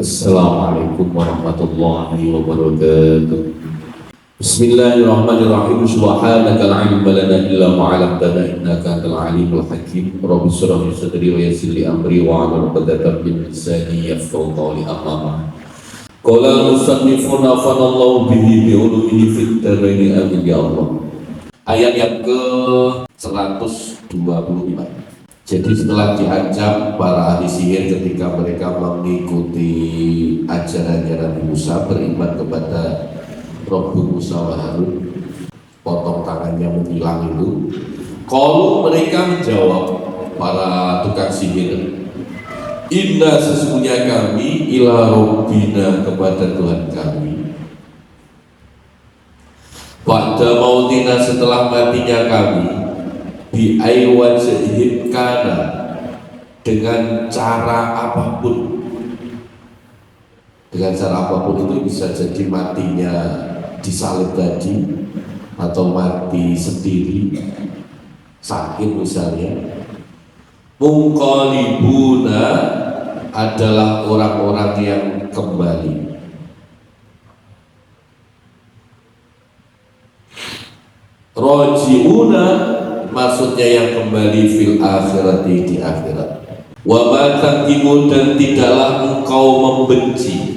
Assalamualaikum warahmatullahi wabarakatuh. Bismillahirrahmanirrahim. Subhanaka la ilma lana illa ma 'allamtana innaka antal alimul hakim. Rabbi shrah li sadri wa yassir li amri wa 'hlul 'uqdatam min lisani yafqahu qawli. Amma ba'd. Qala al-musannifun nafanallahu bihi bi ulumihi fid dharain amin ya Allah. Ayat yang ke-125. Jadi setelah diancam para ahli sihir ketika mereka mengikuti ajaran-ajaran Musa, beriman kepada Rabbu Musa wa Harun, potong tangannya menghilang itu. Kalau mereka menjawab, para tukang sihir, inna sesungguhnya kami ila Rabbina, kepada Tuhan kami. Ba'da mautina, setelah matinya kami, bi aywan sehib kana, dengan cara apapun. Dengan cara apapun itu bisa jadi matinya disalib tadi, atau mati sendiri, sakit misalnya. Mungqalibuna adalah orang-orang yang kembali. Rojiuna maksudnya yang kembali fil akhirati, di akhirat. Wa ma taqimu, dan tidaklah engkau membenci.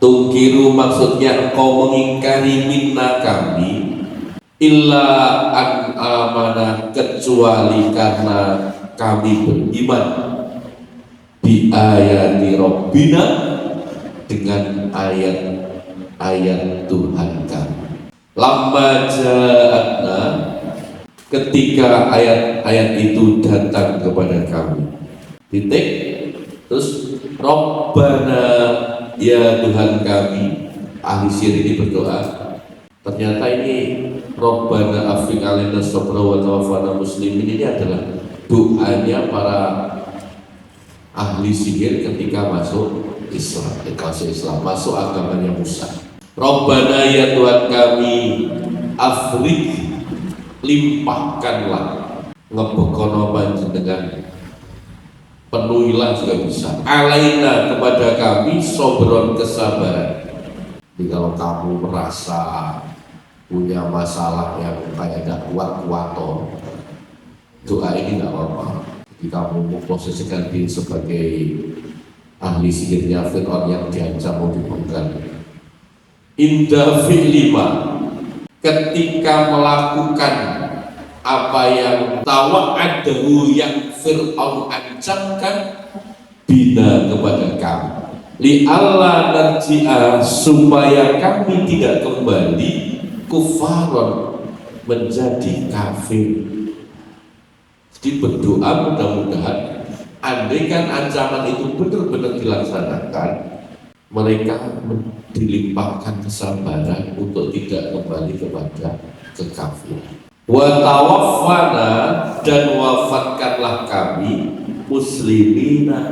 Tungkiru maksudnya engkau mengingkari minna kami, illa an amanah, kecuali karena kami beriman bi ayati Rabbina, dengan ayat-ayat Tuhan kami. Lamma ja'atna, ketika ayat-ayat itu datang kepada kami. Titik. Terus Rabbana, ya Tuhan kami. Ahli sihir ini berdoa. Ternyata ini Rabbana afiq alaina sabra wa tawaffana muslimin, ini adalah doanya para ahli sihir ketika masuk Islam, masuk agamanya Musa. Rabbana, ya Tuhan kami, afriq, limpahkanlah, ngebekono panjenengan, penuhilah juga bisa, alaina, kepada kami, sobron, kesabaran. Jadi kalau kamu merasa punya masalah yang kayak gak kuat-kuat, doa ini gak apa-apa. Jadi kamu memposisikan diri sebagai ahli sihirnya Fir'aun yang diancam mau dipenggal. Indah fi'lima, ketika melakukan apa yang tawa'adahu, yang Fir'aun ancamkan, bina, kepada kami, li'alla narji'a, supaya kami tidak kembali kufaron, menjadi kafir. Jadi berdoa mudah-mudahan andaikan ancaman itu benar-benar dilaksanakan, mereka dilimpahkan kesabaran untuk tidak kembali kepada kekafiran. Wa tawaffana, dan wafatkanlah kami, muslimina,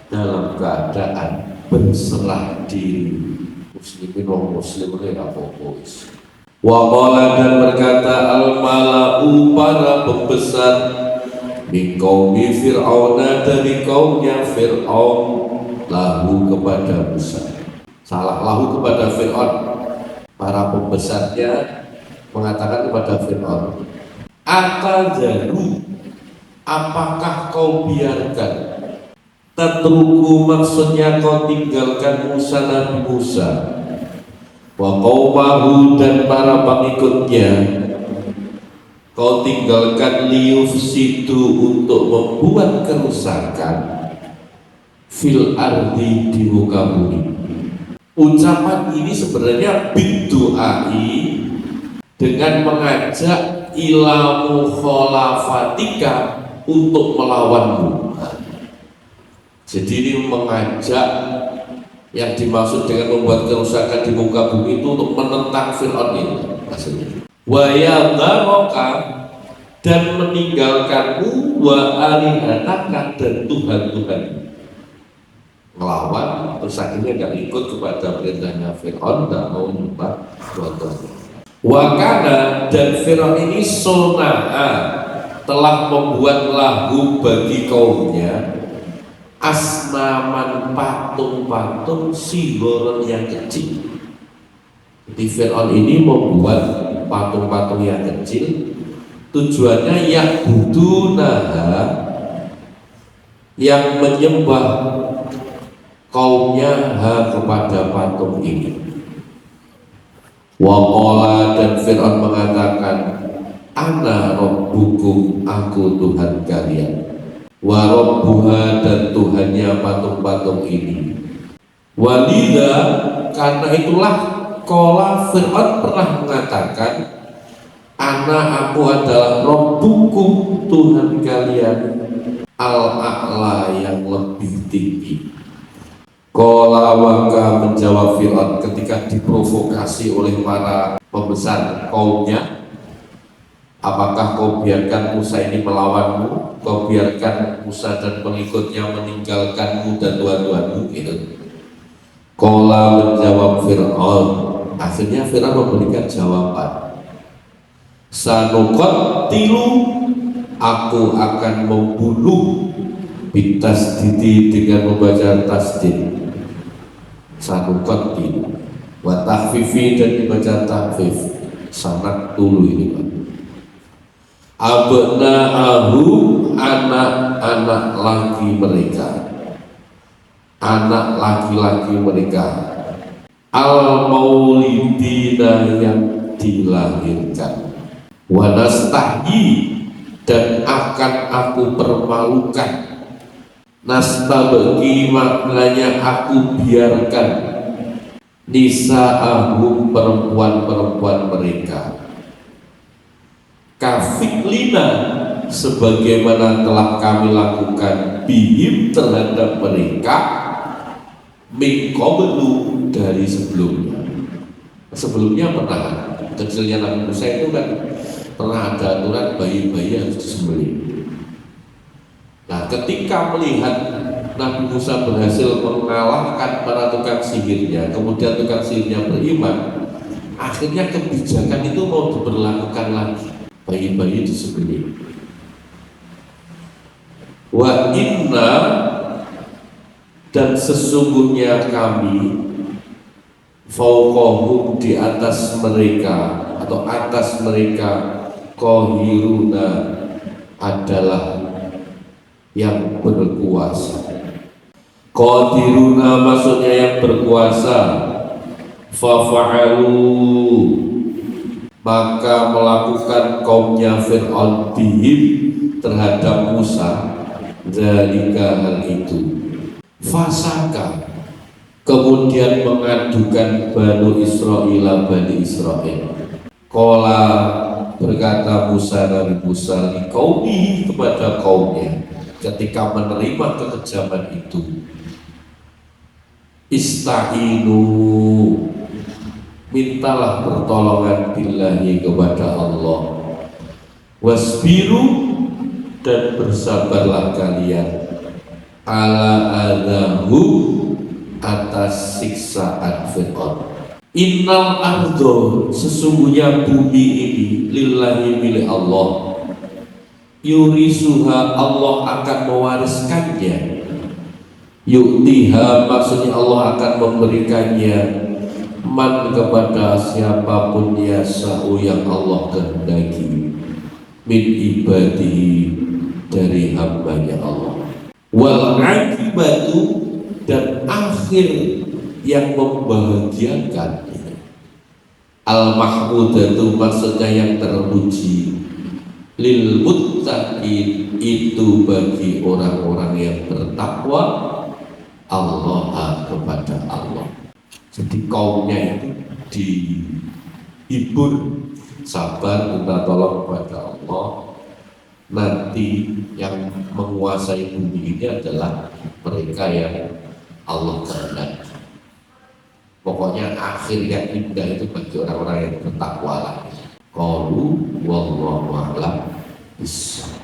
dalam keadaan berserah diri. Muslimin wa muslimin apa-apa. Wa qala, dan berkata al-mala'u, para pembesar, min qaumi Fir'auna, dari kaumnya Fir'aun, lahu, kepada Musa. Salah, lahu, kepada Fir'aun. Para pembesarnya mengatakan kepada Fir'aun, atajaru, apakah kau biarkan, tatruku, maksudnya kau tinggalkan Musa, Nabi Musa, wa qaumahu, dan para pengikutnya, kau tinggalkan, liyufsidu, untuk membuat kerusakan, fil ardi, di muka bumi. Ucapan ini sebenarnya bidu'ai, dengan mengajak ila mukhalafatika, untuk melawanmu. Jadi ini mengajak, yang dimaksud dengan membuat kerusakan di muka bumi itu untuk menentang Fir'aun ini maksudnya. Wa yadharaka, dan meninggalkanmu, wa alihataka, dan Tuhan-Tuhan. Melawan, terus akhirnya gak ikut kepada perintahnya Fir'aun, gak mau menyembah Tuhan. Wakana, dan Fir'aun ini sona'a, telah membuat lahu bagi kaumnya, asnaman patung-patung sigoron yang kecil. Jadi Fir'aun ini membuat patung-patung yang kecil, tujuannya yang budunaha, yang menyembah kaumnya kepada patung ini. Waqala, dan Fir'aun mengatakan, ana rabbukum, aku Tuhan kalian. Wa rabbuha, dan Tuhannya patung-patung ini. Walidha, karena itulah qala Fir'aun pernah mengatakan, ana, aku adalah rabbukum, Tuhan kalian, al-a'la, yang lebih tinggi. Qala, maka menjawab Fir'aun ketika diprovokasi oleh para pembesar kaumnya, apakah kau biarkan Musa ini melawanmu? Kau biarkan Musa dan pengikutnya meninggalkanmu dan tuhan-tuhanmu? Gitu. Qala, menjawab Fir'aun, akhirnya Fir'aun memberikan jawaban, sanuqattilu, aku akan membunuh, bitasdidi, dengan membaca tasdid, sanuqattilu, wa tahfifi, dan dibaca tahfif, sangat tulu ini Pak. Abna'ahu, anak-anak laki mereka, anak laki-laki mereka, al-maulidina, yang dilahirkan, wa nastahyi, dan akan aku permalukan, nastabagi, maknanya aku biarkan, nisa'ahum, perempuan-perempuan mereka, kafiklina, sebagaimana telah kami lakukan, bihim, terhadap mereka, min qablu, dari sebelumnya. Sebelumnya pernah kecilnya Nabi Musa itu kan pernah ada aturan bayi-bayi harus disembelih. Nah, ketika melihat Nabi Musa berhasil mengalahkan para tukang sihirnya, kemudian tukang sihirnya beriman, akhirnya kebijakan itu mau diberlakukan lagi, bayi-bayi disembelih. Wa inna, dan sesungguhnya kami, fauqahum, di atas mereka atau atas mereka, qahiruna, adalah yang berkuasa. Qadiruna maksudnya yang berkuasa. Fafa'alu, maka melakukan kaumnya Fir'aun bihim, terhadap Musa, zalika, hal itu. Fasaka, kemudian mengadukan Bani Israel. Qala, berkata Musa, Nabi Musa, li qaumi, kepada kaumnya, ketika menerima kekejaman itu, ista'inu, mintalah pertolongan billahi, kepada Allah, wasbiru, dan bersabarlah kalian, ala adahu, atas siksaan Fir'aun. Innal ardo, sesungguhnya bumi ini, lillahi, milik Allah, yurisuha, Allah akan mewariskannya, yu'tiha, maksudnya Allah akan memberikannya, man, kepada siapapun yasa'u, yang Allah kehendaki, min ibadihi, dari hambanya Allah. Wal akibatu, dan akhir yang membahagiakan, al-mahmudatu, maksudnya yang terpuji, lil muttaqin, itu bagi orang-orang yang bertakwa, Allah, kepada Allah. Jadi kaumnya itu dihibur, sabar, minta tolong kepada Allah. Nanti yang menguasai bumi ini adalah mereka yang Allah kehendaki. Pokoknya akhir yang indah itu bagi orang-orang yang bertakwa lah. Qalu wallahu a'lam bishawab.